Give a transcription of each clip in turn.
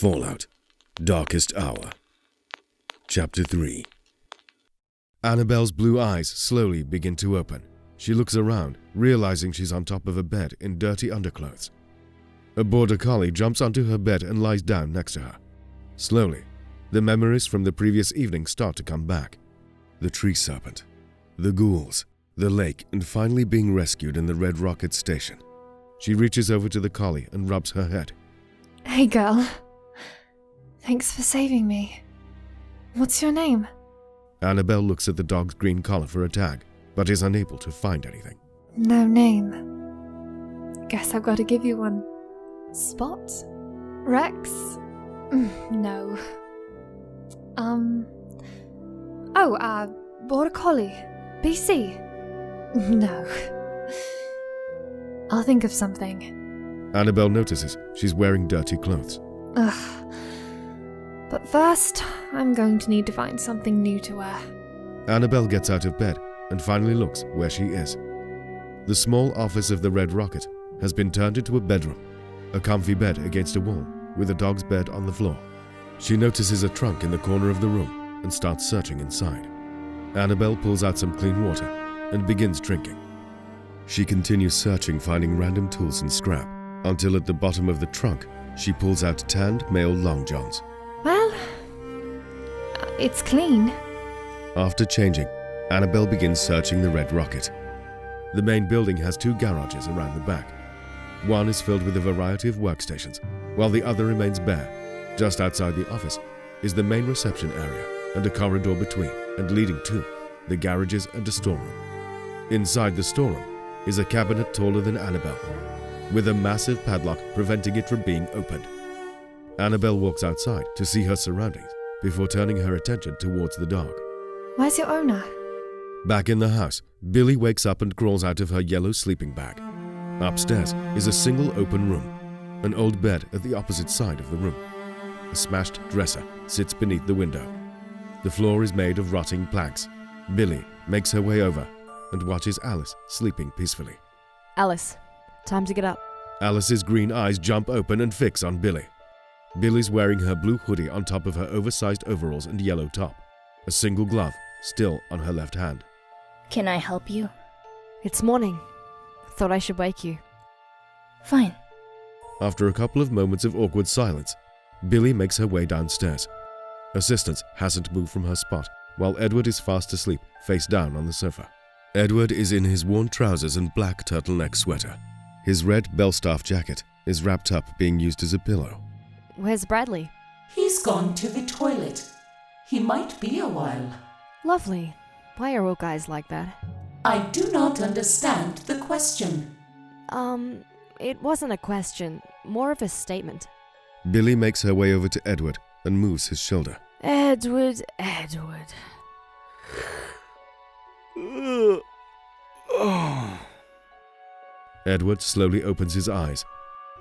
Fallout, Darkest Hour. Chapter 3. Annabelle's blue eyes slowly begin to open. She looks around, realizing she's on top of a bed in dirty underclothes. A border collie jumps onto her bed and lies down next to her. Slowly, the memories from the previous evening start to come back. The tree serpent, the ghouls, the lake, and finally being rescued in the Red Rocket station. She reaches over to the collie and rubs her head. Hey girl. Thanks for saving me. What's your name? Annabelle looks at the dog's green collar for a tag, but is unable to find anything. No name. Guess I've got to give you one. Spot? Rex? No. Border Collie. BC? No. I'll think of something. Annabelle notices she's wearing dirty clothes. Ugh. But first, I'm going to need to find something new to wear. Annabelle gets out of bed and finally looks where she is. The small office of the Red Rocket has been turned into a bedroom, a comfy bed against a wall with a dog's bed on the floor. She notices a trunk in the corner of the room and starts searching inside. Annabelle pulls out some clean water and begins drinking. She continues searching, finding random tools and scrap, until at the bottom of the trunk, she pulls out tanned male long johns. Well, it's clean. After changing, Annabelle begins searching the Red Rocket. The main building has two garages around the back. One is filled with a variety of workstations, while the other remains bare. Just outside the office is the main reception area and a corridor between and leading to the garages and a storeroom. Inside the storeroom is a cabinet taller than Annabelle, with a massive padlock preventing it from being opened. Annabelle walks outside to see her surroundings before turning her attention towards the dog. Where's your owner? Back in the house, Billy wakes up and crawls out of her yellow sleeping bag. Upstairs is a single open room, an old bed at the opposite side of the room. A smashed dresser sits beneath the window. The floor is made of rotting planks. Billy makes her way over and watches Alice sleeping peacefully. Alice, time to get up. Alice's green eyes jump open and fix on Billy. Billy's wearing her blue hoodie on top of her oversized overalls and yellow top, a single glove still on her left hand. Can I help you? It's morning. Thought I should wake you. Fine. After a couple of moments of awkward silence, Billy makes her way downstairs. Assistance hasn't moved from her spot, while Edward is fast asleep, face down on the sofa. Edward is in his worn trousers and black turtleneck sweater. His red Belstaff jacket is wrapped up, being used as a pillow. Where's Bradley? He's gone to the toilet. He might be a while. Lovely. Why are all guys like that? I do not understand the question. It wasn't a question, more of a statement. Billy makes her way over to Edward and moves his shoulder. Edward. Edward slowly opens his eyes.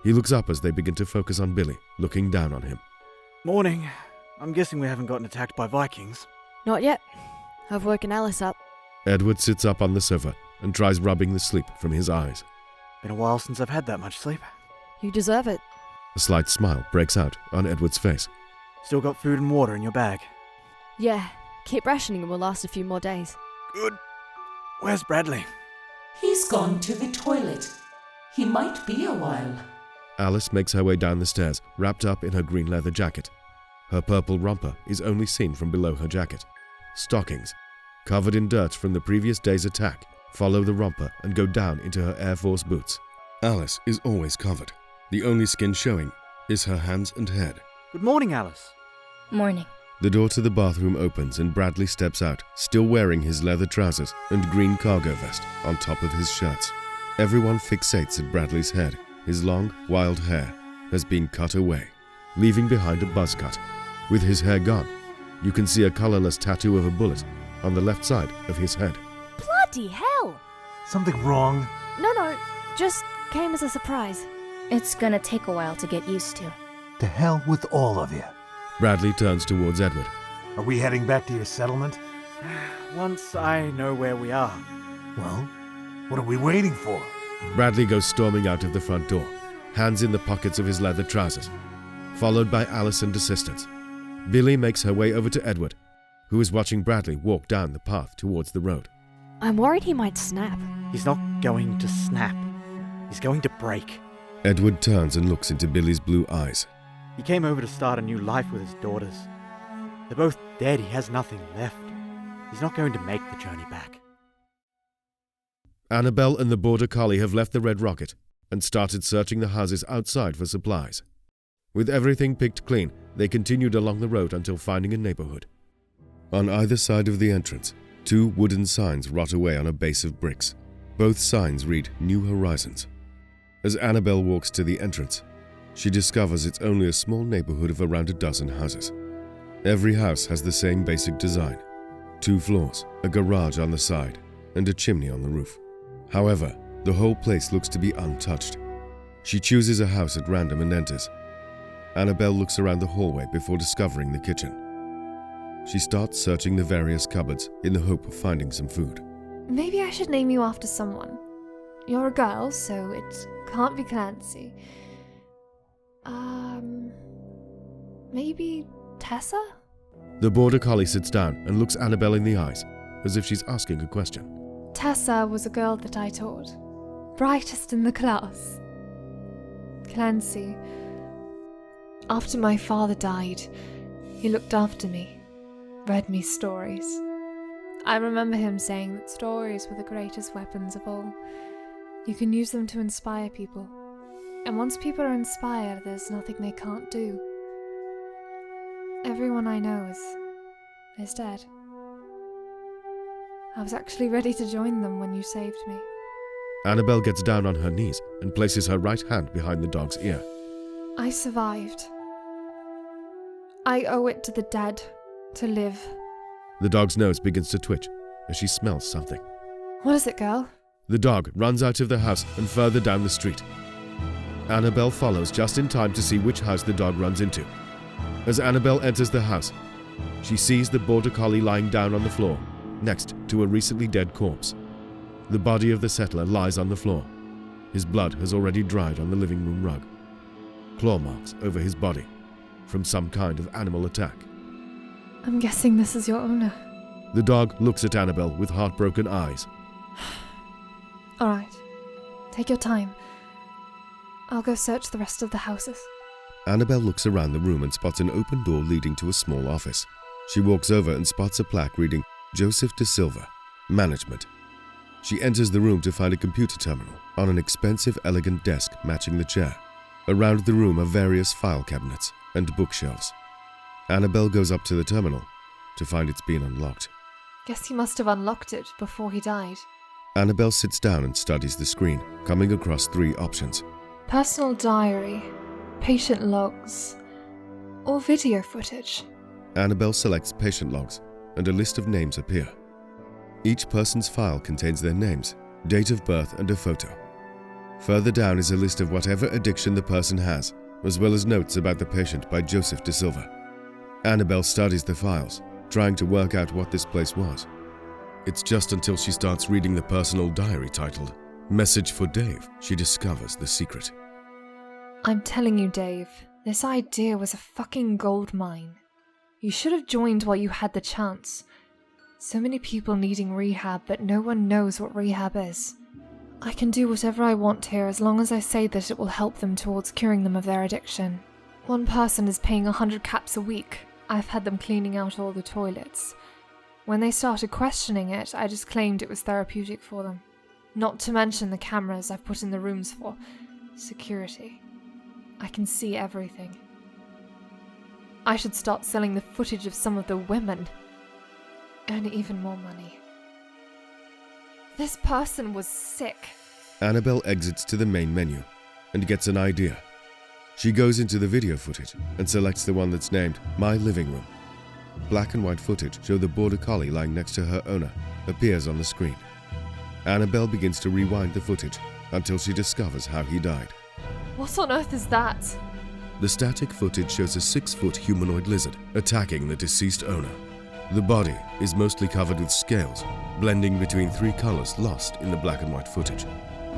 He looks up as they begin to focus on Billy, looking down on him. Morning. I'm guessing we haven't gotten attacked by Vikings. Not yet. I've woken Alice up. Edward sits up on the sofa and tries rubbing the sleep from his eyes. Been a while since I've had that much sleep. You deserve it. A slight smile breaks out on Edward's face. Still got food and water in your bag? Yeah, keep rationing and we'll last a few more days. Good. Where's Bradley? He's gone to the toilet. He might be a while. Alice makes her way down the stairs, wrapped up in her green leather jacket. Her purple romper is only seen from below her jacket. Stockings, covered in dirt from the previous day's attack, follow the romper and go down into her Air Force boots. Alice is always covered. The only skin showing is her hands and head. Good morning, Alice. Morning. The door to the bathroom opens and Bradley steps out, still wearing his leather trousers and green cargo vest on top of his shirts. Everyone fixates at Bradley's head. His long, wild hair has been cut away, leaving behind a buzz cut. With his hair gone, you can see a colorless tattoo of a bullet on the left side of his head. Bloody hell! Something wrong? No, just came as a surprise. It's gonna take a while to get used to. To hell with all of you. Bradley turns towards Edward. Are we heading back to your settlement? Once I know where we are. Well, what are we waiting for? Bradley goes storming out of the front door, hands in the pockets of his leather trousers. followed by Alice and assistants. Billy makes her way over to Edward, who is watching Bradley walk down the path towards the road. I'm worried he might snap. He's not going to snap. He's going to break. Edward turns and looks into Billy's blue eyes. He came over to start a new life with his daughters. They're both dead. He has nothing left. He's not going to make the journey back. Annabelle and the Border Collie have left the Red Rocket and started searching the houses outside for supplies. With everything picked clean, they continued along the road until finding a neighborhood. On either side of the entrance, 2 wooden signs rot away on a base of bricks. Both signs read New Horizons. As Annabelle walks to the entrance, she discovers it's only a small neighborhood of around a dozen houses. Every house has the same basic design: 2 floors, a garage on the side, and a chimney on the roof. However, the whole place looks to be untouched. She chooses a house at random and enters. Annabelle looks around the hallway before discovering the kitchen. She starts searching the various cupboards in the hope of finding some food. Maybe I should name you after someone. You're a girl, so it can't be Clancy. Maybe Tessa? The Border Collie sits down and looks Annabelle in the eyes, as if she's asking a question. Tessa was a girl that I taught. Brightest in the class. Clancy. After my father died, he looked after me, read me stories. I remember him saying that stories were the greatest weapons of all. You can use them to inspire people. And once people are inspired, there's nothing they can't do. Everyone I know is dead. I was actually ready to join them when you saved me. Annabelle gets down on her knees and places her right hand behind the dog's ear. I survived. I owe it to the dead to live. The dog's nose begins to twitch as she smells something. What is it, girl? The dog runs out of the house and further down the street. Annabelle follows just in time to see which house the dog runs into. As Annabelle enters the house, she sees the Border Collie lying down on the floor, next to a recently dead corpse. The body of the settler lies on the floor. His blood has already dried on the living room rug. Claw marks over his body, from some kind of animal attack. I'm guessing this is your owner. The dog looks at Annabelle with heartbroken eyes. Alright, take your time. I'll go search the rest of the houses. Annabelle looks around the room and spots an open door leading to a small office. She walks over and spots a plaque reading Joseph De Silva, Management. She enters the room to find a computer terminal on an expensive, elegant desk matching the chair. Around the room are various file cabinets and bookshelves. Annabelle goes up to the terminal to find it's been unlocked. Guess he must have unlocked it before he died. Annabelle sits down and studies the screen, coming across 3 options. Personal diary, patient logs, or video footage. Annabelle selects patient logs, and a list of names appear. Each person's file contains their names, date of birth, and a photo. Further down is a list of whatever addiction the person has, as well as notes about the patient by Joseph De Silva. Annabelle studies the files, trying to work out what this place was. It's just until she starts reading the personal diary titled Message for Dave she discovers the secret. I'm telling you, Dave, this idea was a fucking gold mine. You should have joined while you had the chance. So many people needing rehab, but no one knows what rehab is. I can do whatever I want here as long as I say that it will help them towards curing them of their addiction. One person is paying 100 caps a week. I've had them cleaning out all the toilets. When they started questioning it, I just claimed it was therapeutic for them. Not to mention the cameras I've put in the rooms for security. I can see everything. I should start selling the footage of some of the women. Earn even more money. This person was sick. Annabelle exits to the main menu and gets an idea. She goes into the video footage and selects the one that's named My Living Room. Black and white footage show the Border Collie lying next to her owner appears on the screen. Annabelle begins to rewind the footage until she discovers how he died. What on earth is that? The static footage shows a 6-foot humanoid lizard attacking the deceased owner. The body is mostly covered with scales, blending between 3 colors lost in the black and white footage.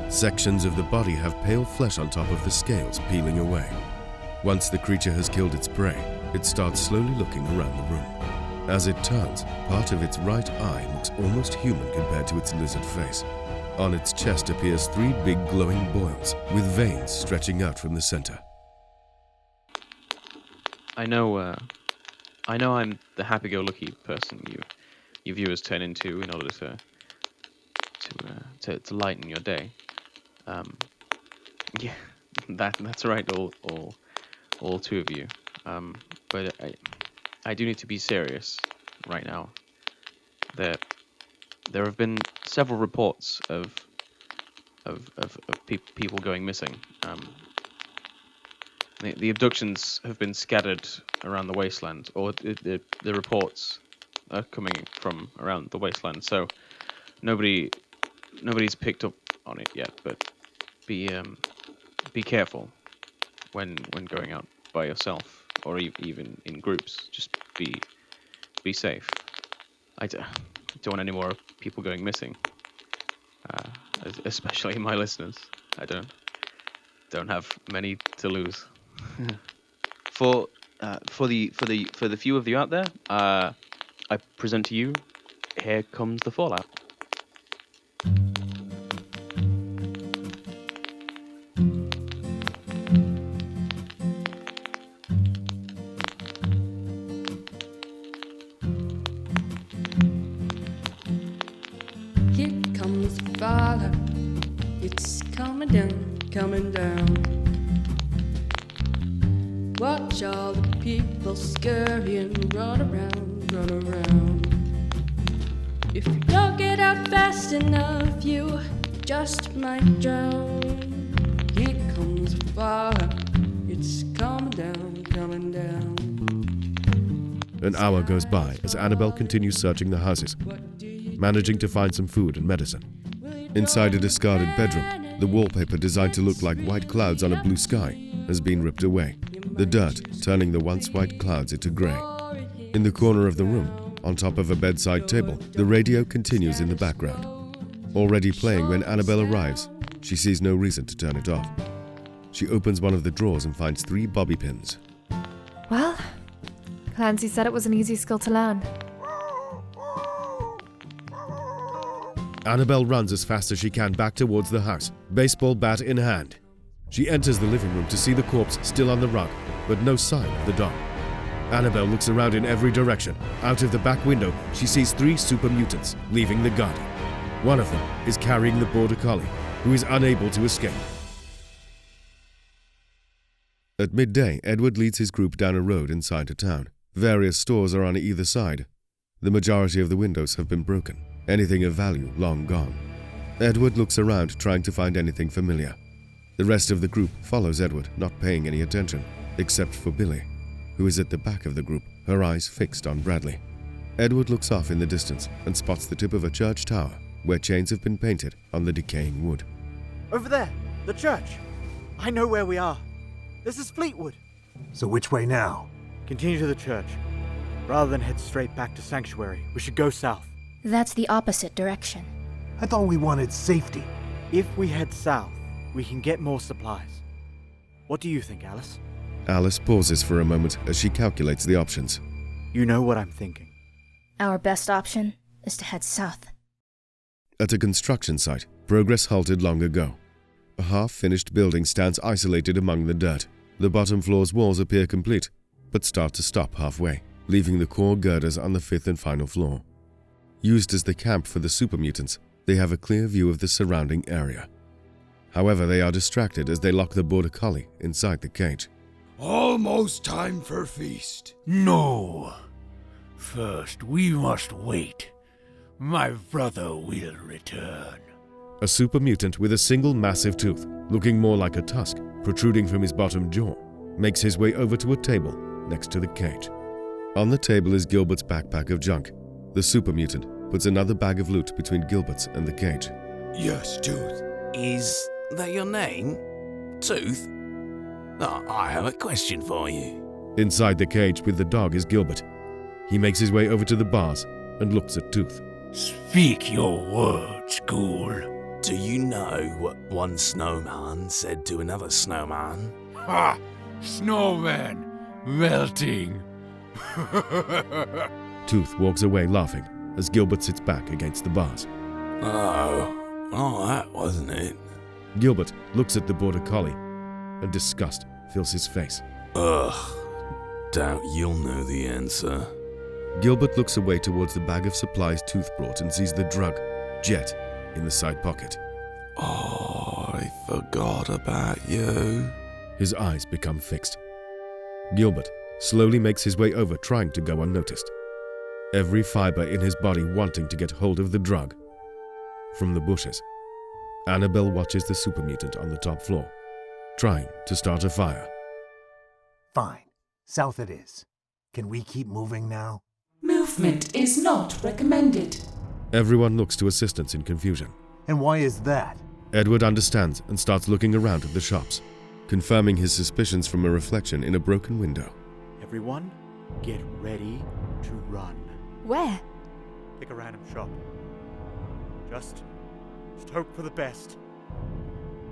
Sections of the body have pale flesh on top of the scales peeling away. Once the creature has killed its prey, it starts slowly looking around the room. As it turns, part of its right eye looks almost human compared to its lizard face. On its chest appears 3 big glowing boils, with veins stretching out from the center. I know I'm the happy-go-lucky person you viewers turn into in order to lighten your day. Yeah, that's right, all 2 of you. But I do need to be serious right now. There have been several reports of people going missing. The abductions have been scattered around the wasteland, or the reports are coming from around the wasteland. So nobody's picked up on it yet. But be careful when going out by yourself, or even in groups. Just be safe. I don't want any more people going missing, especially my listeners. I don't have many to lose. For the few of you out there, I present to you, Here Comes the Fallout. Here comes the fallout. It's coming down. Watch all the people scurrying, run around. If you don't get out fast enough, you just might drown. Here comes the fallout. It's coming down. An hour goes by as Annabelle continues searching the houses, managing to find some food and medicine. Inside a discarded bedroom, the wallpaper designed to look like white clouds on a blue sky has been ripped away, the dirt turning the once white clouds into grey. In the corner of the room, on top of a bedside table, the radio continues in the background. Already playing when Annabelle arrives, she sees no reason to turn it off. She opens one of the drawers and finds 3 bobby pins. Well, Clancy said it was an easy skill to learn. Annabelle runs as fast as she can back towards the house, baseball bat in hand. She enters the living room to see the corpse still on the rug, but no sign of the dog. Annabelle looks around in every direction. Out of the back window, she sees 3 super mutants leaving the garden. One of them is carrying the border collie, who is unable to escape. At midday, Edward leads his group down a road inside a town. Various stores are on either side. The majority of the windows have been broken, anything of value long gone. Edward looks around trying to find anything familiar. The rest of the group follows Edward, not paying any attention, except for Billy, who is at the back of the group, her eyes fixed on Bradley. Edward looks off in the distance and spots the tip of a church tower where chains have been painted on the decaying wood. Over there, the church. I know where we are. This is Fleetwood. So which way now? Continue to the church. Rather than head straight back to Sanctuary, we should go south. That's the opposite direction. I thought we wanted safety. If we head south, we can get more supplies. What do you think, Alice? Alice pauses for a moment as she calculates the options. You know what I'm thinking. Our best option is to head south. At a construction site, progress halted long ago. A half-finished building stands isolated among the dirt. The bottom floor's walls appear complete, but start to stop halfway, leaving the core girders on the 5th and final floor. Used as the camp for the super mutants, they have a clear view of the surrounding area. However, they are distracted as they lock the border collie inside the cage. Almost time for feast. No. First, we must wait. My brother will return. A super mutant with a single massive tooth, looking more like a tusk, protruding from his bottom jaw, makes his way over to a table next to the cage. On the table is Gilbert's backpack of junk. The super mutant puts another bag of loot between Gilbert's and the cage. Yes, Tooth. Is that your name? Tooth? Oh, I have a question for you. Inside the cage with the dog is Gilbert. He makes his way over to the bars and looks at Tooth. Speak your words, ghoul. Do you know what one snowman said to another snowman? Ha! Snowman, melting. Tooth walks away laughing as Gilbert sits back against the bars. Oh, that wasn't it. Gilbert looks at the border collie, and disgust fills his face. Ugh, doubt you'll know the answer. Gilbert looks away towards the bag of supplies Tooth brought and sees the drug, Jet, in the side pocket. Oh, I forgot about you. His eyes become fixed. Gilbert slowly makes his way over, trying to go unnoticed. Every fiber in his body wanting to get hold of the drug. From the bushes, Annabelle watches the super mutant on the top floor, trying to start a fire. Fine. South it is. Can we keep moving now? Movement is not recommended. Everyone looks to assistance in confusion. And why is that? Edward understands and starts looking around at the shops, confirming his suspicions from a reflection in a broken window. Everyone, get ready to run. Where? Pick a random shop. Just hope for the best.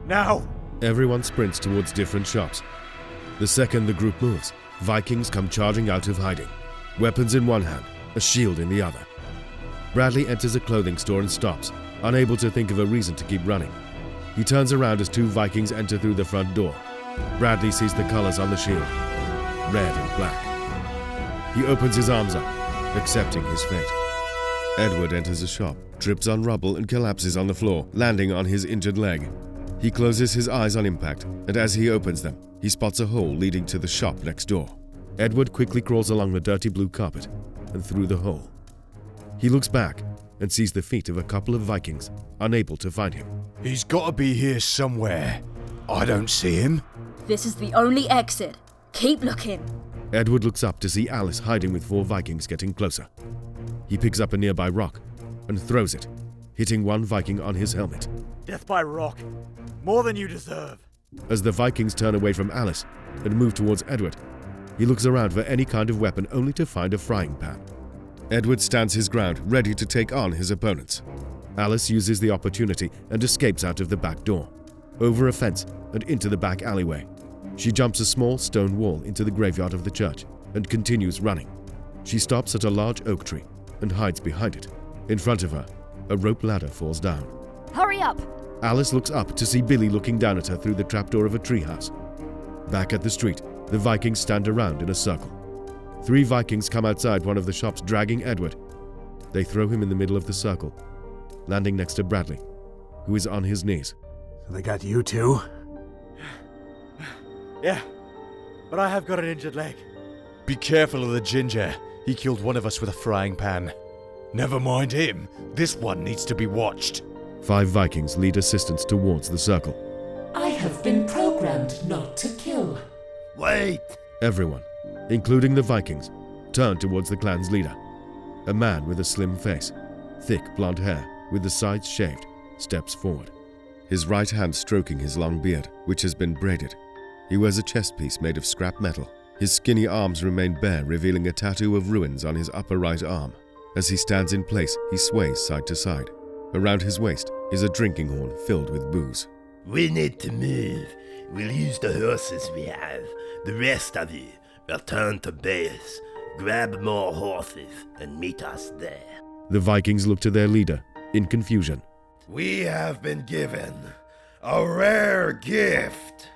Now! Everyone sprints towards different shops. The second the group moves, Vikings come charging out of hiding, weapons in one hand, a shield in the other. Bradley enters a clothing store and stops, unable to think of a reason to keep running. He turns around as two Vikings enter through the front door. Bradley sees the colors on the shield, red and black. He opens his arms up, accepting his fate. Edward enters a shop, trips on rubble and collapses on the floor, landing on his injured leg. He closes his eyes on impact, and as he opens them, he spots a hole leading to the shop next door. Edward quickly crawls along the dirty blue carpet and through the hole. He looks back and sees the feet of a couple of Vikings, unable to find him. He's got to be here somewhere. I don't see him. This is the only exit. Keep looking. Edward looks up to see Alice hiding with 4 Vikings getting closer. He picks up a nearby rock and throws it, hitting one Viking on his helmet. Death by rock. More than you deserve. As the Vikings turn away from Alice and move towards Edward, he looks around for any kind of weapon only to find a frying pan. Edward stands his ground, ready to take on his opponents. Alice uses the opportunity and escapes out of the back door, over a fence and into the back alleyway. She jumps a small stone wall into the graveyard of the church and continues running. She stops at a large oak tree and hides behind it. In front of her, a rope ladder falls down. Hurry up! Alice looks up to see Billy looking down at her through the trapdoor of a treehouse. Back at the street, the Vikings stand around in a circle. 3 Vikings come outside one of the shops dragging Edward. They throw him in the middle of the circle, landing next to Bradley, who is on his knees. So they got you too? Yeah, but I have got an injured leg. Be careful of the ginger. He killed one of us with a frying pan. Never mind him. This one needs to be watched. 5 Vikings lead assistants towards the circle. I have been programmed not to kill. Wait! Everyone, including the Vikings, turn towards the clan's leader. A man with a slim face, thick blonde hair with the sides shaved, steps forward. His right hand stroking his long beard, which has been braided. He wears a chest piece made of scrap metal. His skinny arms remain bare, revealing a tattoo of ruins on his upper right arm. As he stands in place, he sways side to side. Around his waist is a drinking horn filled with booze. We need to move. We'll use the horses we have. The rest of you, return to base. Grab more horses and meet us there. The Vikings look to their leader in confusion. We have been given a rare gift.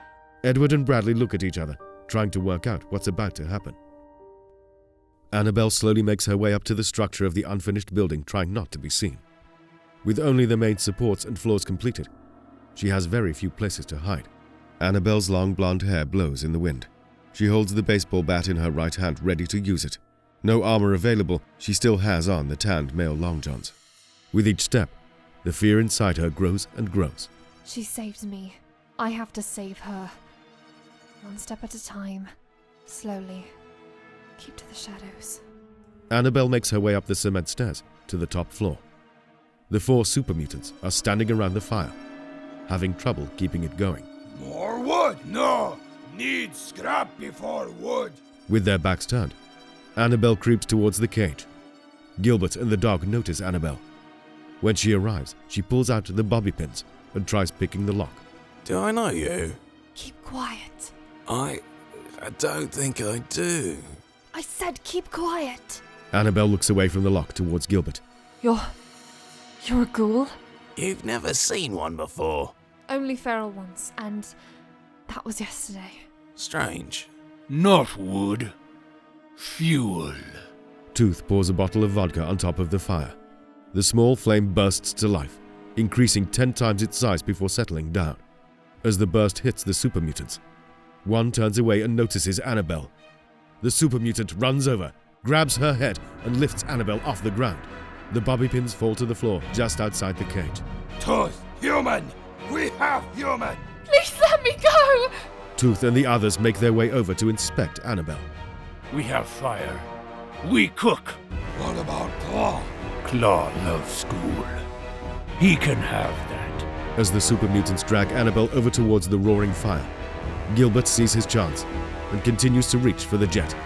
Edward and Bradley look at each other, trying to work out what's about to happen. Annabelle slowly makes her way up to the structure of the unfinished building, trying not to be seen. With only the main supports and floors completed, she has very few places to hide. Annabelle's long blonde hair blows in the wind. She holds the baseball bat in her right hand, ready to use it. No armor available, she still has on the tanned male long johns. With each step, the fear inside her grows and grows. She saved me. I have to save her. One step at a time. Slowly. Keep to the shadows. Annabelle makes her way up the cement stairs to the top floor. The 4 super mutants are standing around the fire, having trouble keeping it going. More wood? No! Need scrap before wood. With their backs turned, Annabelle creeps towards the cage. Gilbert and the dog notice Annabelle. When she arrives, she pulls out the bobby pins and tries picking the lock. Do I know you? Keep quiet. I I don't think I do. I said keep quiet. Annabelle looks away from the lock towards Gilbert. You're a ghoul? You've never seen one before. Only feral ones, and that was yesterday. Strange. Not wood. Fuel. Tooth pours a bottle of vodka on top of the fire. The small flame bursts to life, increasing 10 times its size before settling down. As the burst hits the super mutants, one turns away and notices Annabelle. The super mutant runs over, grabs her head, and lifts Annabelle off the ground. The bobby pins fall to the floor just outside the cage. Tooth, human! We have human! Please let me go! Tooth and the others make their way over to inspect Annabelle. We have fire. We cook. What about Claw? Claw loves school. He can have that. As the super mutants drag Annabelle over towards the roaring fire, Gilbert sees his chance and continues to reach for the jet,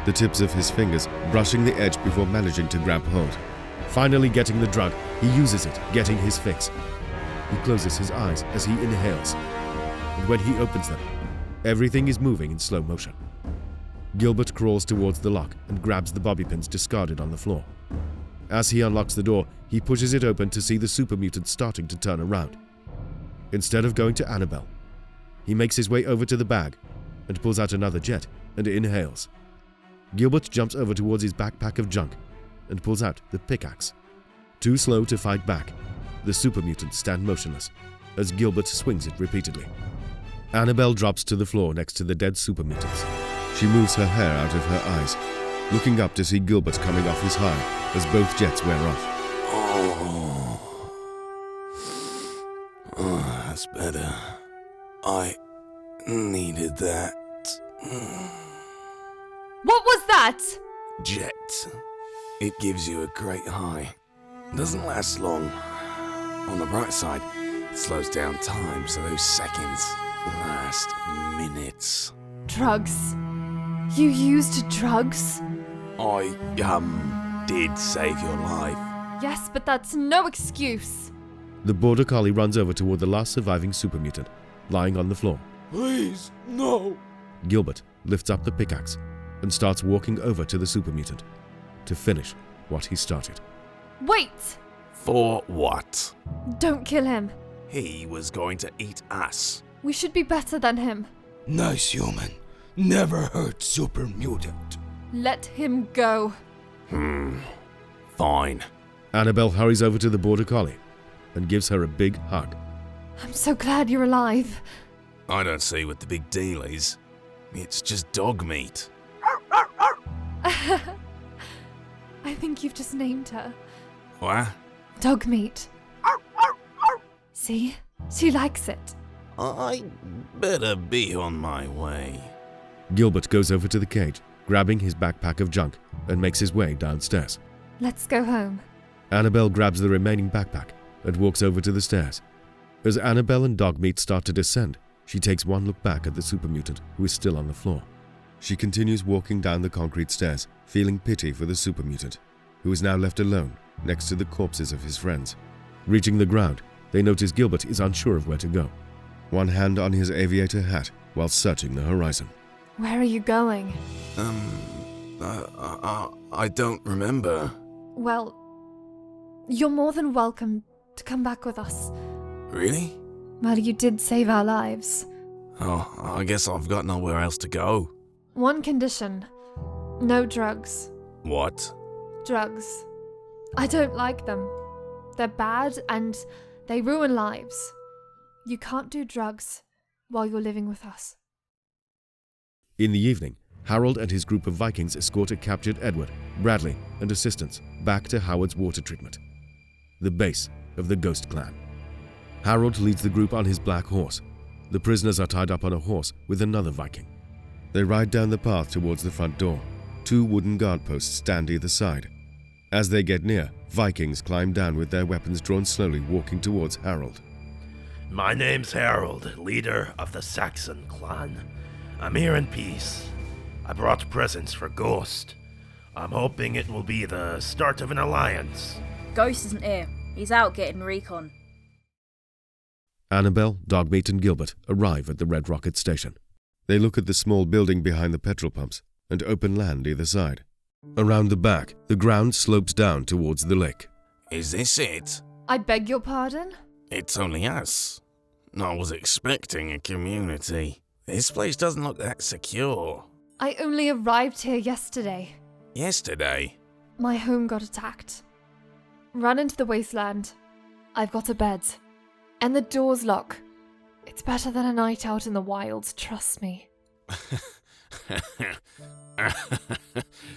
the tips of his fingers brushing the edge before managing to grab hold. Finally getting the drug, he uses it, getting his fix. He closes his eyes as he inhales, and when he opens them, everything is moving in slow motion. Gilbert crawls towards the lock and grabs the bobby pins discarded on the floor. As he unlocks the door, he pushes it open to see the super mutant starting to turn around. Instead of going to Annabelle, he makes his way over to the bag and pulls out another jet and inhales. Gilbert jumps over towards his backpack of junk and pulls out the pickaxe. Too slow to fight back, the super mutants stand motionless as Gilbert swings it repeatedly. Annabelle drops to the floor next to the dead super mutants. She moves her hair out of her eyes, looking up to see Gilbert coming off his high as both jets wear off. Oh, that's better. I needed that. What was that? Jet. It gives you a great high. Doesn't last long. On the bright side, it slows down time, so those seconds last minutes. Drugs. You used drugs? I, did save your life. Yes, but that's no excuse. The border collie runs over toward the last surviving super mutant, lying on the floor. Please, no! Gilbert lifts up the pickaxe and starts walking over to the super mutant to finish what he started. Wait! For what? Don't kill him. He was going to eat us. We should be better than him. Nice human. Never hurt super mutant. Let him go. Fine. Annabelle hurries over to the border collie and gives her a big hug. I'm so glad you're alive. I don't see what the big deal is. It's just dog meat. I think you've just named her. What? Dog meat. See? She likes it. I better be on my way. Gilbert goes over to the cage, grabbing his backpack of junk, and makes his way downstairs. Let's go home. Annabelle grabs the remaining backpack and walks over to the stairs. As Annabelle and Dogmeat start to descend, she takes one look back at the super mutant who is still on the floor. She continues walking down the concrete stairs, feeling pity for the super mutant, who is now left alone next to the corpses of his friends. Reaching the ground, they notice Gilbert is unsure of where to go, one hand on his aviator hat while searching the horizon. Where are you going? I don't remember. Well, you're more than welcome to come back with us. Really? Well, you did save our lives. Oh, I guess I've got nowhere else to go. One condition. No drugs. What? Drugs. I don't like them. They're bad and they ruin lives. You can't do drugs while you're living with us. In the evening, Harold and his group of Vikings escort a captured Edward, Bradley, and assistants back to Howard's water treatment, the base of the Ghost Clan. Harold leads the group on his black horse. The prisoners are tied up on a horse with another Viking. They ride down the path towards the front door. 2 wooden guard posts stand either side. As they get near, Vikings climb down with their weapons drawn slowly, walking towards Harold. My name's Harold, leader of the Saxon clan. I'm here in peace. I brought presents for Ghost. I'm hoping it will be the start of an alliance. Ghost isn't here. He's out getting recon. Annabelle, Dogmeat, and Gilbert arrive at the Red Rocket station. They look at the small building behind the petrol pumps and open land either side. Around the back, the ground slopes down towards the lake. Is this it? I beg your pardon? It's only us. I was expecting a community. This place doesn't look that secure. I only arrived here yesterday. Yesterday? My home got attacked. Run into the wasteland. I've got a bed. And the doors lock. It's better than a night out in the wilds, trust me.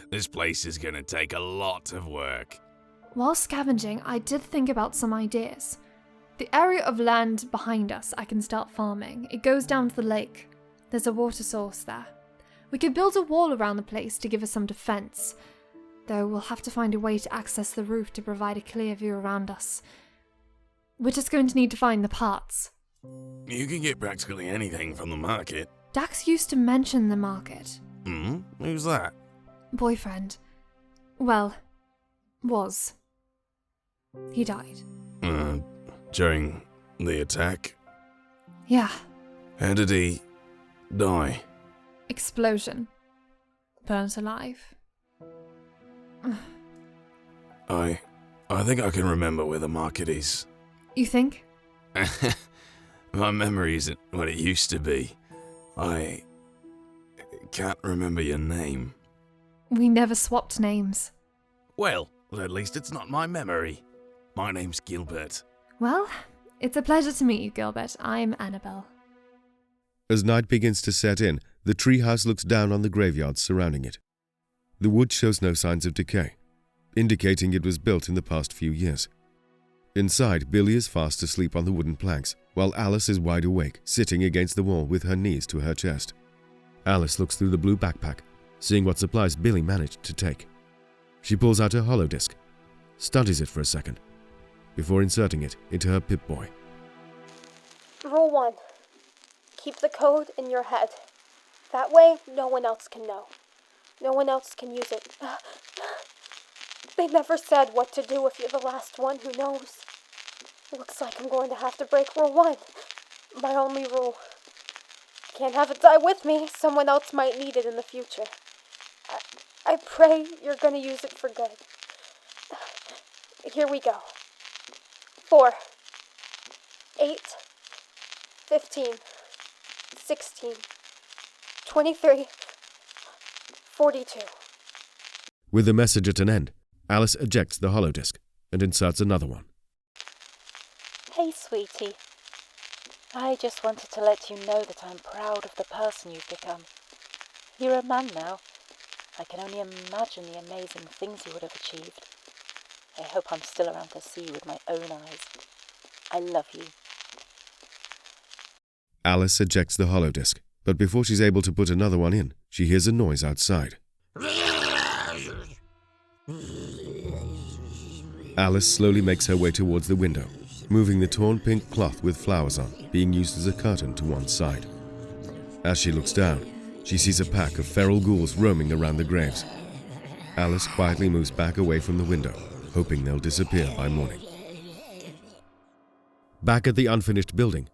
This place is gonna take a lot of work. While scavenging, I did think about some ideas. The area of land behind us I can start farming. It goes down to the lake. There's a water source there. We could build a wall around the place to give us some defense. Though we'll have to find a way to access the roof to provide a clear view around us. We're just going to need to find the parts. You can get practically anything from the market. Dax used to mention the market. Who's that? Boyfriend. Well, was. He died. During the attack? Yeah. How did he die? Explosion. Burnt alive. I think I can remember where the market is. You think? My memory isn't what it used to be. I can't remember your name. We never swapped names. Well, at least it's not my memory. My name's Gilbert. Well, it's a pleasure to meet you, Gilbert. I'm Annabelle. As night begins to set in, the treehouse looks down on the graveyards surrounding it. The wood shows no signs of decay, indicating it was built in the past few years. Inside, Billy is fast asleep on the wooden planks, while Alice is wide awake, sitting against the wall with her knees to her chest. Alice looks through the blue backpack, seeing what supplies Billy managed to take. She pulls out her holodisc, studies it for a second, before inserting it into her Pip-Boy. Rule 1. Keep the code in your head. That way, no one else can know. No one else can use it. They never said what to do if you're the last one who knows. Looks like I'm going to have to break Rule 1. My only rule. Can't have it die with me. Someone else might need it in the future. I pray you're going to use it for good. Here we go. 4, 8, 15, 16, 23, 42. With the message at an end, Alice ejects the holodisc and inserts another one. Hey, sweetie. I just wanted to let you know that I'm proud of the person you've become. You're a man now. I can only imagine the amazing things you would have achieved. I hope I'm still around to see you with my own eyes. I love you. Alice ejects the holodisc, but before she's able to put another one in, she hears a noise outside. Alice slowly makes her way towards the window, moving the torn pink cloth with flowers on, being used as a curtain to one side. As she looks down, she sees a pack of feral ghouls roaming around the graves. Alice quietly moves back away from the window, hoping they'll disappear by morning. Back at the unfinished building,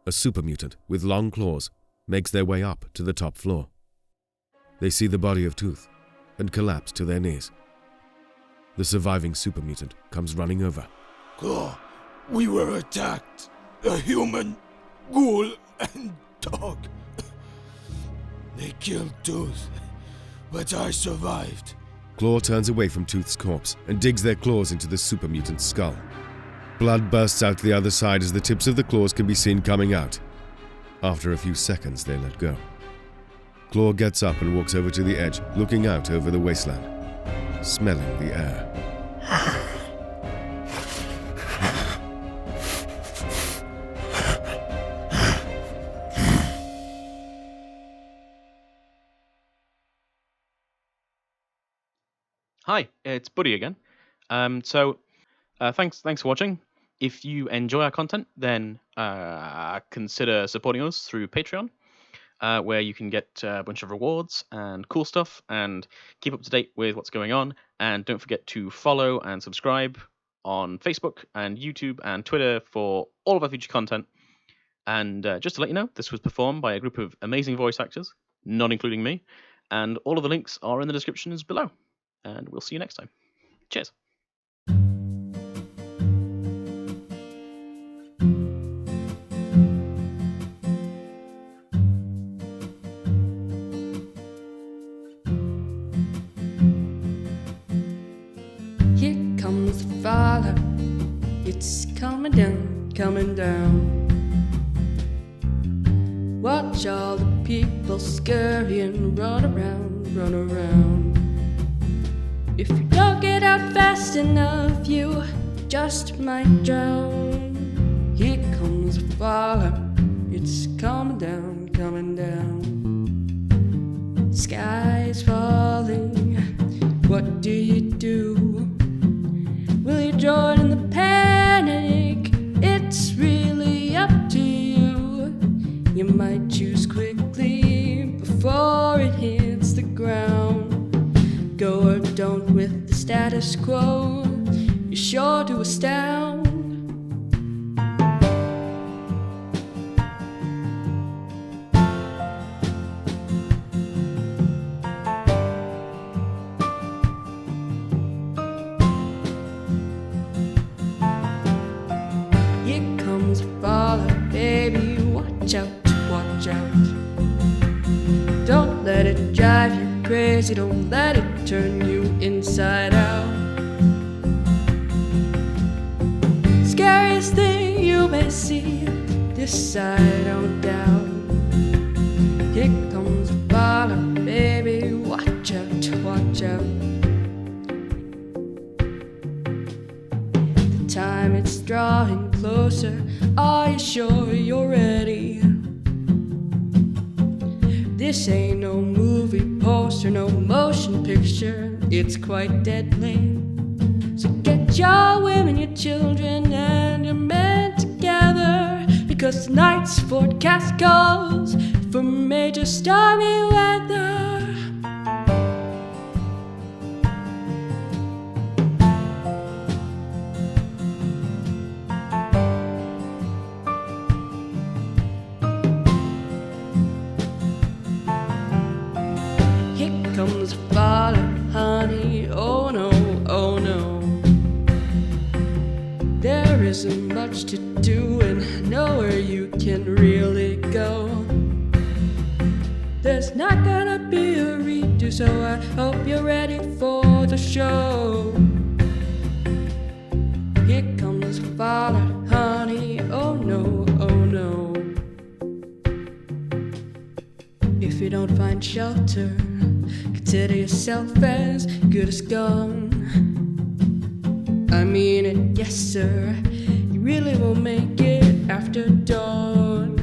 a super mutant with long claws makes their way up to the top floor. They see the body of Tooth and collapse to their knees. The surviving super mutant comes running over. Oh, we were attacked. A human, ghoul, and dog. They killed Tooth, but I survived. Claw turns away from Tooth's corpse and digs their claws into the super mutant's skull. Blood bursts out the other side as the tips of the claws can be seen coming out. After a few seconds, they let go. Claw gets up and walks over to the edge, looking out over the wasteland, smelling the air. Hi, it's Buddy again. Thanks for watching. If you enjoy our content, then consider supporting us through Patreon, where you can get a bunch of rewards and cool stuff and keep up to date with what's going on. And don't forget to follow and subscribe on Facebook and YouTube and Twitter for all of our future content. And just to let you know, this was performed by a group of amazing voice actors, not including me, and all of the links are in the descriptions below. And we'll see you next time. Cheers. Here comes the father, it's coming down, coming down. Watch all the people scurrying, run around, run around. If you don't get out fast enough, you just might drown. Here comes the father, it's coming down, coming down. Sky's falling, what do you do? Will you join in the panic? It's really up to you. You might choose quickly before it hits the ground. Go or don't with the status quo, you're sure to astound. Here comes a father, baby, watch out, watch out. Don't let it drive you crazy, don't let it turn you inside out. Scariest thing you may see, this side don't doubt. Here comes a father, baby, watch out, watch out. The time it's drawing closer, are you sure you're ready? This ain't no movie poster, no motion picture, it's quite deadly. So get your women, your children, and your men together, because tonight's forecast calls for major stormy weather. Comes a father, honey, oh no, oh no. There isn't much to do and nowhere you can really go. There's not gonna be a redo, so I hope you're ready for the show. Here comes a father, honey, oh no, oh no. If you don't find shelter, consider yourself as good as gone. I mean it, yes sir, you really will make it after dawn.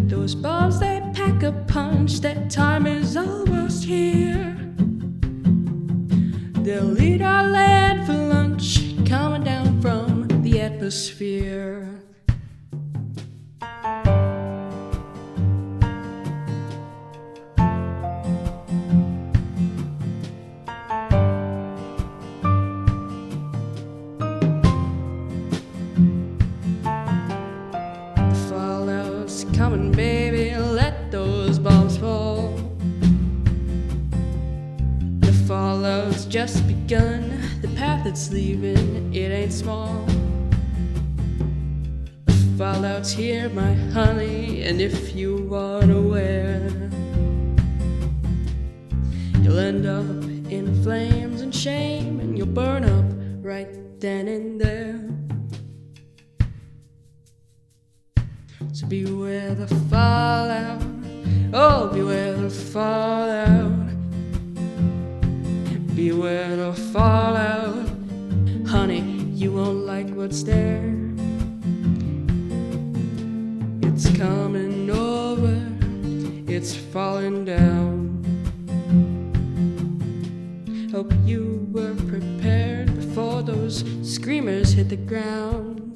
Those bombs, they pack a punch, that time is almost here. They'll eat our land for lunch, coming down from the atmosphere. Coming, baby, let those bombs fall. The fallout's just begun, the path it's leaving, it ain't small. The fallout's here, my honey, and if you aren't aware, you'll end up in flames and shame, and you'll burn up right then and there. So beware the fallout, oh beware the fallout. Beware the fallout, honey, you won't like what's there. It's coming over, it's falling down. Hope you were prepared before those screamers hit the ground.